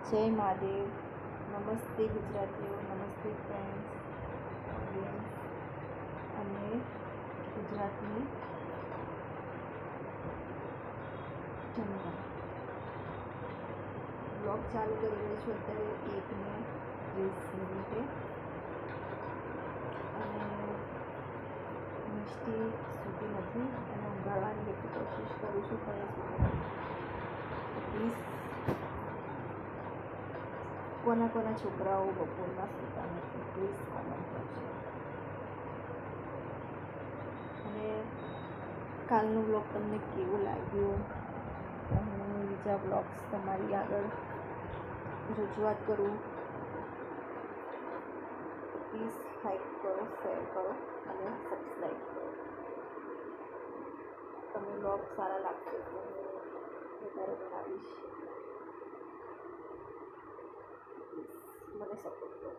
જય મહાદેવ. નમસ્તે ગુજરાતીઓ, નમસ્તે ફ્રેન્ડ્સ, ઓડિયન્સ અને ગુજરાતની જનતા. બ્લોગ ચાલુ કરી રહ્યો છું અત્યારે 1:30 અને મિષ્ટી સૂતી નથી અને ઊંઘાડવાની બધી કોશિશ કરું છું પણ એ સૂતી નથી. પ્લીઝ કોના છોકરાઓ બપોરના સૂતા નથી પ્લીઝ કોમેન્ટ કરજો. અને કાલનું બ્લોગ તમને કેવું લાગ્યું તો હું બીજા બ્લોગ્સ તમારી આગળ રજૂઆત કરું. પ્લીઝ લાઈક કરો, શેર કરો અને સબસ્ક્રાઈબ કરો. તમને બ્લોગ સારા લાગશે તો હું વધારે બનાવીશ. મને સપોર્ટ કરો.